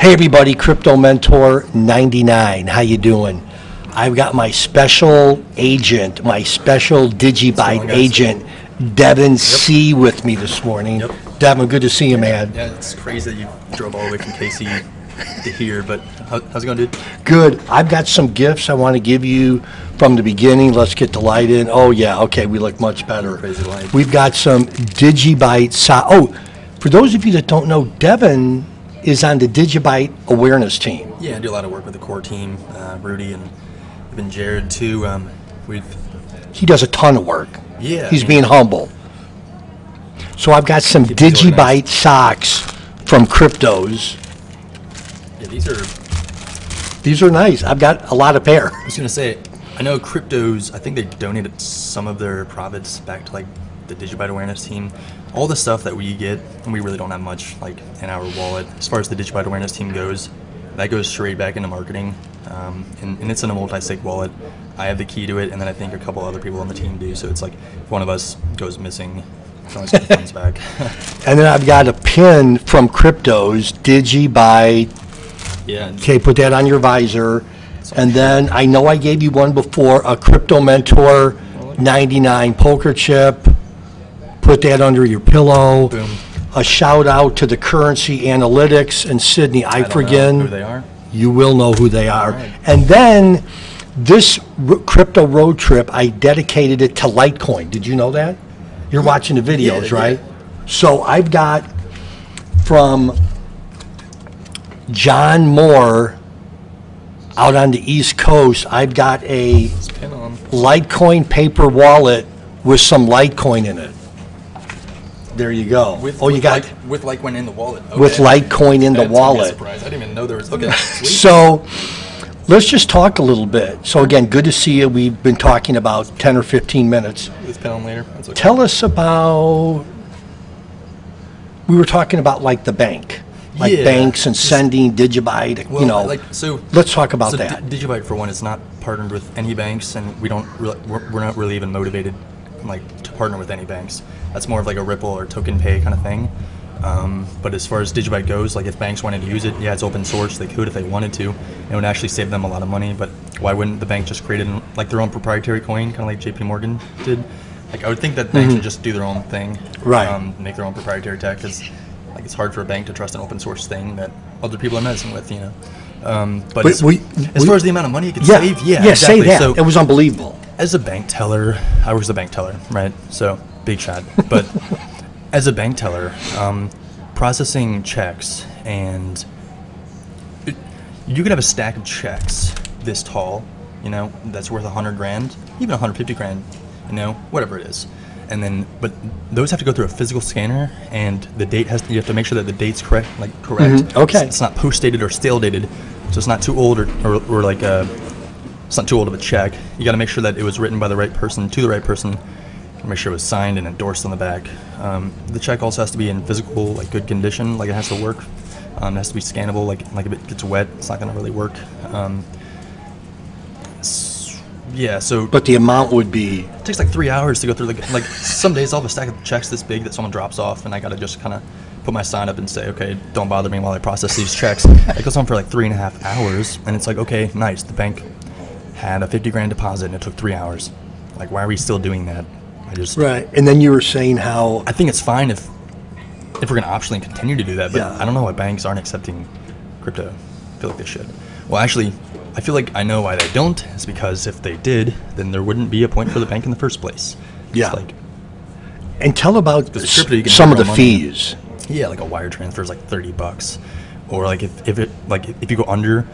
Hey everybody, Crypto Mentor 99. How you doing? I've got my special agent, my special DigiByte agent, Devon C with me this morning. Yep. Devon, good to see you, man. Yeah, it's crazy that you drove all the way from KC to here, but how's it going, dude? Good. I've got some gifts I want to give you from the beginning. Let's get the light in. Oh yeah, okay, we look much better. Crazy light. We've got some DigiByte. Oh, for those of you that don't know, Devon is on the DigiByte awareness team. Yeah, I do a lot of work with the core team, Rudy and even Jared too. He does a ton of work. Yeah, He's being humble. So I've got some DigiByte socks from Cryptos. Yeah, These are nice. I've got a lot of pair. I was gonna say, I know Cryptos. I think they donated some of their profits back to like the DigiByte awareness team. All the stuff that we get, and we really don't have much like in our wallet as far as the DigiByte awareness team goes. That goes straight back into marketing, and it's in a multi-sig wallet. I have the key to it, and then I think a couple other people on the team do. So it's like if one of us goes missing, it's always get the funds back. And then I've got a pin from Cryptos, DigiByte. Yeah. Okay, put that on your visor. And then I know I gave you one before, a Crypto Mentor 99 poker chip. Put that under your pillow. Boom. A shout out to the Currency Analytics in Sydney. I don't know who they are. You will know who they are. Right. And then this crypto road trip, I dedicated it to Litecoin. Did you know that? You're watching the videos, right? So I've got from John Moore out on the East Coast, I've got a Litecoin paper wallet with some Litecoin in it. There you go. With Litecoin in the wallet. Okay. With Litecoin in the wallet. Surprise. I didn't even know there was. Okay. Sweet. So let's just talk a little bit. So again, good to see you. We've been talking about 10 or 15 minutes. Let's pin on later. That's okay. Tell us about, we were talking about like the bank, like banks and sending DigiByte, well, you know. Let's talk about that. DigiByte, for one, is not partnered with any banks, and we're not really even motivated like to partner with any banks. That's more of like a Ripple or token pay kind of thing. But as far as DigiByte goes, like if banks wanted to use it, yeah, it's open source. They could if they wanted to. It would actually save them a lot of money. But why wouldn't the bank just create like their own proprietary coin, kind of like JP Morgan did? Like I would think that banks should just do their own thing, right? Make their own proprietary tech, because like it's hard for a bank to trust an open source thing that other people are messing with, you know. But as far as the amount of money it could save, exactly. Say that. So, it was unbelievable. As a bank teller, I was a bank teller, right? So big shot. But as a bank teller, processing checks, and you could have a stack of checks this tall, you know, that's worth 100 grand, even 150 grand, you know, whatever it is. And then, but those have to go through a physical scanner, and the date you have to make sure that the date's correct. Okay. It's not post dated or stale dated, so it's not too old or like it's not too old of a check. You got to make sure that it was written by the right person to the right person. Make sure it was signed and endorsed on the back. The check also has to be in physical, like good condition, like it has to work. It has to be scannable, like if it gets wet, it's not going to really work. Yeah, so. But the amount would be. It takes like 3 hours to go through. Like some days I'll have a stack of checks this big that someone drops off, and I got to just kind of put my sign up and say, okay, don't bother me while I process these checks. It goes on for like 3.5 hours, and it's like, okay, nice. The bank had a 50 grand deposit, and it took 3 hours. Like, why are we still doing that? Right, and then you were saying how I think it's fine if we're going to optionally continue to do that, but I don't know why banks aren't accepting crypto. I feel like they should. Well, actually, I feel like I know why they don't. It's because if they did, then there wouldn't be a point for the bank in the first place. Yeah. And tell about crypto, some of the fees. Yeah, like a wire transfer is like $30, or like if you go under.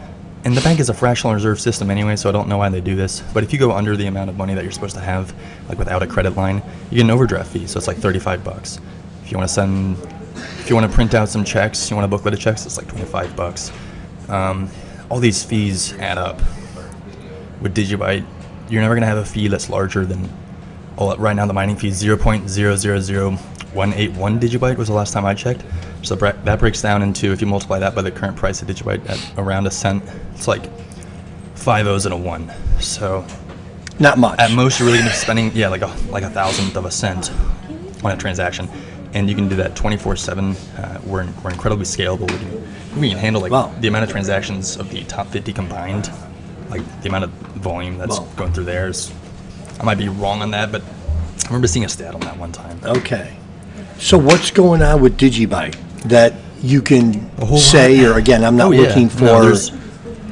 And the bank is a fractional reserve system anyway, so I don't know why they do this. But if you go under the amount of money that you're supposed to have, like without a credit line, you get an overdraft fee, so it's like $35. If you want to print out some checks, you want a booklet of checks, it's like $25. All these fees add up. With DigiByte, you're never gonna have a fee that's larger than. Right now the mining fee is 0.000181 DigiByte was the last time I checked. So that breaks down into, if you multiply that by the current price of DigiByte at around a cent, it's like 5 O's and a 1. So not much. At most, you're really going to be spending, like a thousandth of a cent on a transaction. and you can do that 24/7. We're incredibly scalable. We can handle like the amount of transactions of the top 50 combined, like the amount of volume that's going through there is. I might be wrong on that, but I remember seeing a stat on that one time. Okay. So what's going on with DigiByte that you can say, or again, I'm not looking for. No,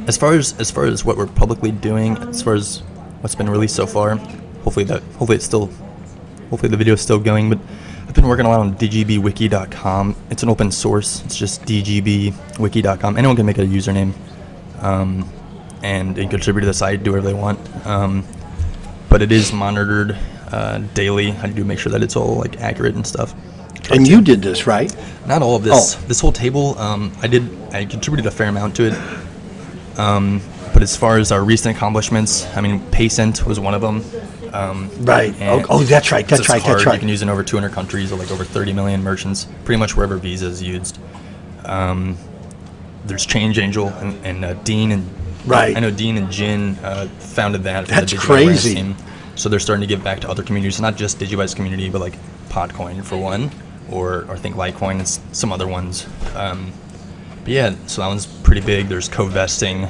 as far as what we're publicly doing, as far as what's been released so far, hopefully the video is still going. But I've been working a lot on dgbwiki.com. It's an open source. It's just dgbwiki.com. Anyone can make a username, and contribute to the site, do whatever they want. But it is monitored daily. I do make sure that it's all like accurate and stuff. And you did this, right? Not all of this. This whole table, I contributed a fair amount to it. But as far as our recent accomplishments, I mean, Paycent was one of them. Right. That's right. That's right. You can use it in over 200 countries, or like over 30 million merchants, pretty much wherever Visa is used. There's Change Angel and Dean and I know Dean and Jin founded that. That's crazy. Team. So they're starting to give back to other communities, not just DigiByte's community, but like Podcoin for one, or I think Litecoin and some other ones. But yeah, so that one's pretty big. There's co-vesting.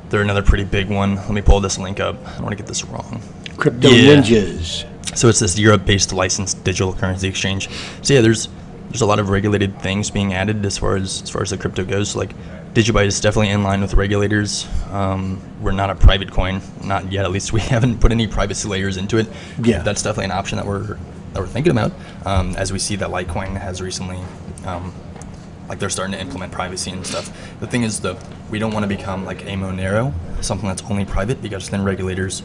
They're another pretty big one. Let me pull this link up. I don't want to get this wrong. Crypto Ninjas. So it's this Europe-based licensed digital currency exchange. So yeah, there's a lot of regulated things being added as far as the crypto goes. So like DigiByte is definitely in line with regulators. We're not a private coin, not yet. At least we haven't put any privacy layers into it. Yeah, that's definitely an option that we're thinking about. As we see that Litecoin has recently, like they're starting to implement privacy and stuff. The thing is, we don't want to become like a Monero, something that's only private, because then regulators,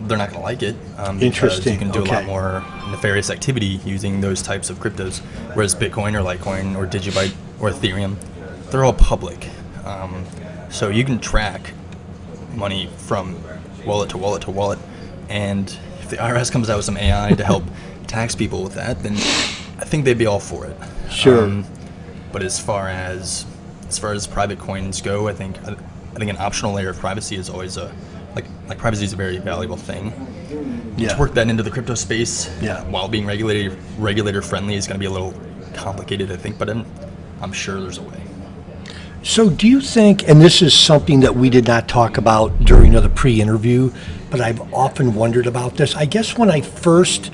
they're not going to like it. Interesting. You can do a lot more nefarious activity using those types of cryptos, whereas Bitcoin or Litecoin or DigiByte or Ethereum, they're all public. So you can track money from wallet to wallet to wallet, and if the IRS comes out with some AI to help tax people with that, then I think they'd be all for it. Sure. But as far as private coins go, I think an optional layer of privacy is always like privacy is a very valuable thing. To work that into the crypto space, while being regulator friendly, is going to be a little complicated, I think. But I'm sure there's a way. So do you think, and this is something that we did not talk about during the pre-interview, but I've often wondered about this. I guess when I first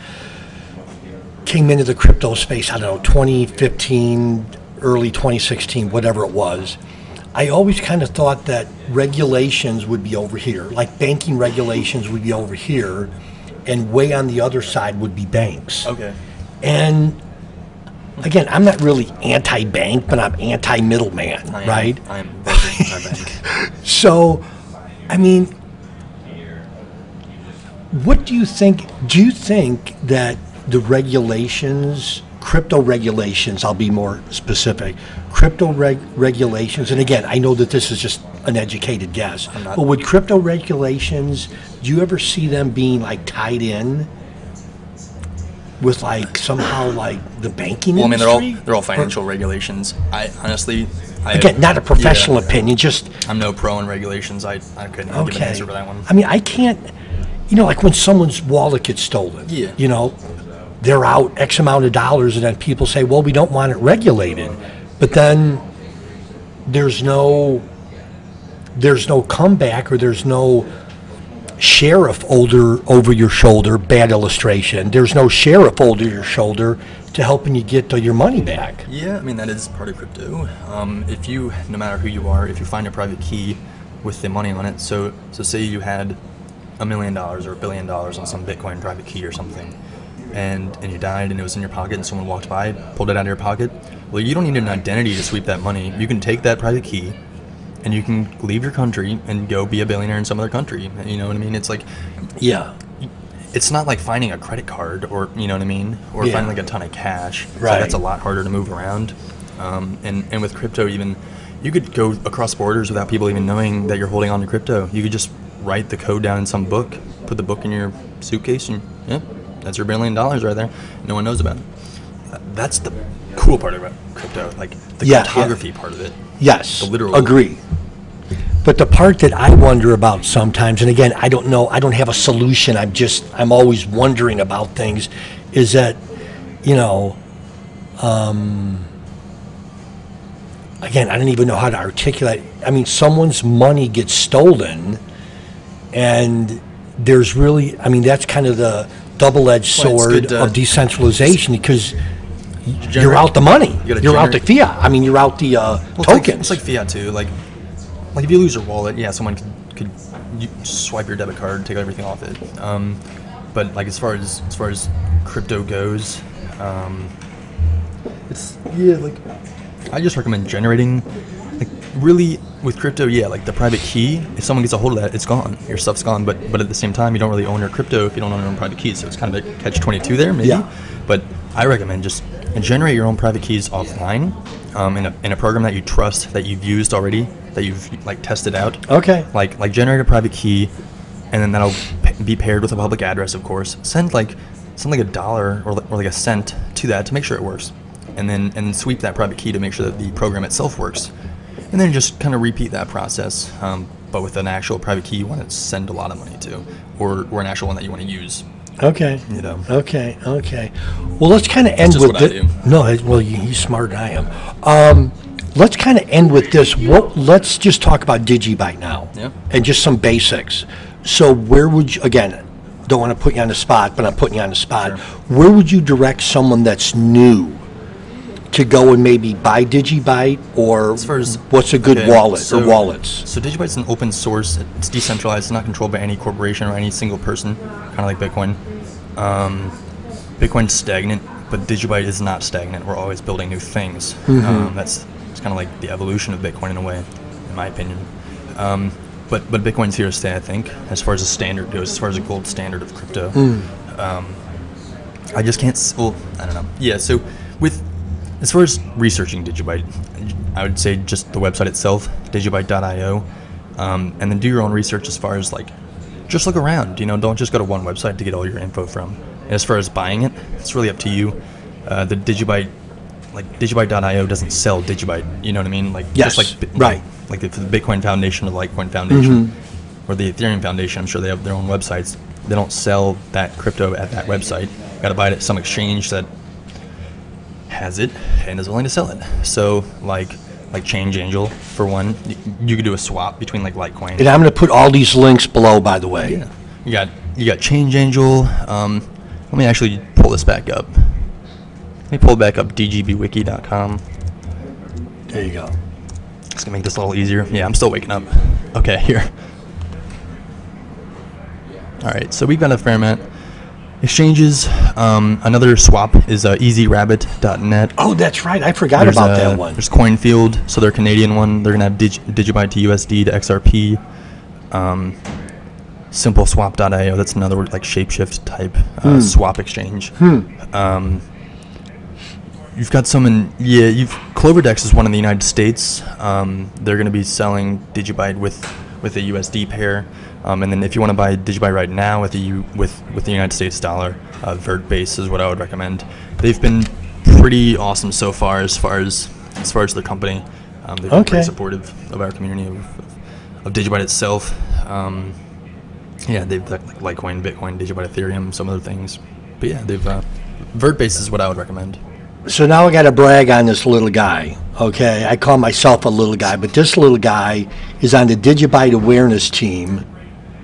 came into the crypto space, I don't know, 2015, early 2016, whatever it was, I always kind of thought that regulations would be over here, like banking regulations would be over here, and way on the other side would be banks. Okay. And again, I'm not really anti-bank, but I'm anti-middleman, right? I am very anti-bank. So, I mean, what do you think? Do you think that the regulations, crypto regulations, I'll be more specific, crypto regulations, and again, I know that this is just an educated guess, but would crypto regulations, do you ever see them being like tied in with like somehow like the banking industry? Well, I mean, they're all financial regulations. I honestly, again, not a professional opinion, just I'm no pro in regulations. I couldn't give an answer for that one. I mean, I can't, like when someone's wallet gets stolen, they're out X amount of dollars, and then people say, well, we don't want it regulated. But then there's no comeback, or there's no sheriff over your shoulder, bad illustration. There's no sheriff over your shoulder to helping you get your money back. Yeah, I mean, that is part of crypto. If you, no matter who you are, if you find a private key with the money on it, so say you had $1 million or $1 billion on some Bitcoin private key or something, and you died and it was in your pocket and someone walked by, pulled it out of your pocket, well, you don't need an identity to sweep that money. You can take that private key and you can leave your country and go be a billionaire in some other country. You know what I mean? It's like, it's not like finding a credit card, or you know what I mean, or finding like a ton of cash. Right. So that's a lot harder to move around. And with crypto, even you could go across borders without people even knowing that you're holding on to crypto. You could just write the code down in some book, put the book in your suitcase, and that's your $1 billion right there. No one knows about it. That's the cool part about crypto, like the cryptography part of it. Yes, the literal. Agree. But the part that I wonder about sometimes, and again, I don't know, I don't have a solution. I'm always wondering about things, is that, you know, again, I don't even know how to articulate. I mean, someone's money gets stolen, and there's really, I mean, that's kind of the double-edged Well, it's sword good to- of decentralization, because you're generate- out the money. you gotta You're out the generate- fiat. I mean, you're out the Well, tokens. it's like fiat too. Like if you lose your wallet, yeah, someone could swipe your debit card, take everything off it. But like as far as crypto goes, it's like I just recommend generating. Like really with crypto, yeah, like the private key. If someone gets a hold of that, it's gone. Your stuff's gone. But at the same time, you don't really own your crypto if you don't own your own private keys. So it's kind of a catch-22 there, maybe. Yeah. But I recommend just generate your own private keys offline, in a program that you trust, that you've used already, that you've like tested out. Okay. Like generate a private key, and then that'll be paired with a public address, of course. Send like $1 or like a cent to that to make sure it works, and then sweep that private key to make sure that the program itself works, and then just kind of repeat that process, but with an actual private key you want to send a lot of money to, or an actual one that you want to use. Okay. You know. Okay. Well, let's kind of end just with what I this. do. No, well, you're smarter than I am. Let's kind of end with this. Let's just talk about DigiByte now, Yeah. and just some basics. So, where would you? Again, don't want to put you on the spot, but I'm putting you on the spot. Sure. Where would you direct someone that's new to go and maybe buy DigiByte, or As far as- what's a good okay, wallet so- or wallets? So DigiByte's an open source. It's decentralized. It's not controlled by any corporation or any single person. Kind of like Bitcoin. Bitcoin's stagnant, but DigiByte is not stagnant. We're always building new things. It's kind of like the evolution of Bitcoin in a way, in my opinion. But Bitcoin's here to stay, I think, as far as the standard goes, as far as a gold standard of crypto. I just can't. Well, I don't know. Yeah. So as far as researching DigiByte, I would say just the website itself, digibyte.io, and then do your own research as far as like, just look around. You know, don't just go to one website to get all your info from. And as far as buying it, it's really up to you. The DigiByte, like digibyte.io doesn't sell DigiByte. You know what I mean? Like Yes, just like right. Like the Bitcoin Foundation or the Litecoin Foundation or the Ethereum Foundation. I'm sure they have their own websites. They don't sell that crypto at that website. Got to buy it at some exchange that has it and is willing to sell it. So like Change Angel, for one, you could do a swap between like Litecoin. And I'm going to put all these links below, by the way. Yeah. You got Change Angel. Let me actually pull this back up. Let me pull back up dgbwiki.com. There you go. It's gonna make this a little easier. Yeah, I'm still waking up. Okay, here. All right, so we've got a fair amount. Exchanges. Another swap is EasyRabbit.net. Oh, that's right. I forgot about that one. There's Coinfield, so they're a Canadian one. They're gonna have DigiByte to USD to XRP. SimpleSwap.io. That's another like shapeshift type swap exchange. You've got some in CloverDex is one in the United States. They're going to be selling DigiByte with a USD pair, and then if you want to buy DigiByte right now with the United States dollar, VertBase is what I would recommend. They've been pretty awesome so far as far as the company. They've been pretty supportive of our community of DigiByte itself. Yeah, they've got like Litecoin, Bitcoin, DigiByte, Ethereum, some other things. But yeah, they've VertBase is what I would recommend. So now I got to brag on this little guy, okay? I call myself a little guy, but this little guy is on the DigiByte awareness team.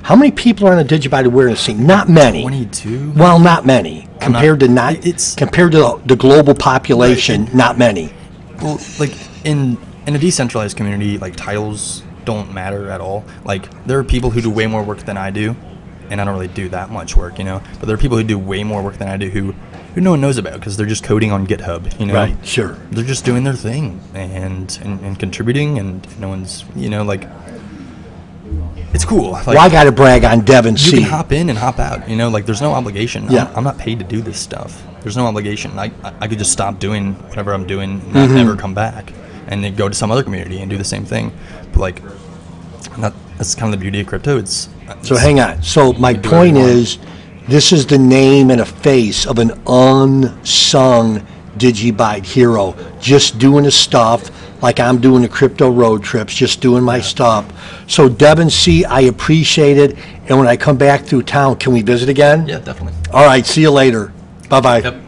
How many people are on the DigiByte awareness team? Not many. 22? Well, not many. Compared to the global population, not many. Well, like in a decentralized community, like titles don't matter at all. Like there are people who do way more work than I do, and I don't really do that much work, you know. But there are people who do way more work than I do who no one knows about because they're just coding on GitHub, you know. Right, sure. They're just doing their thing and contributing, and no one's, you know, like, it's cool. Like, Well, I got to brag on Devon you C. can hop in and hop out, you know, like there's no obligation. Yeah. I'm not paid to do this stuff. There's no obligation. I could just stop doing whatever I'm doing and not never come back and then go to some other community and do the same thing. But like, that's kind of the beauty of crypto. So hang on. So my do point whatever you is, this is the name and a face of an unsung DigiByte hero, just doing his stuff like I'm doing the crypto road trips, just doing my stuff. So Devon C., I appreciate it, and when I come back through town, can we visit again? Yeah, definitely. All right, see you later. Bye-bye. Yep.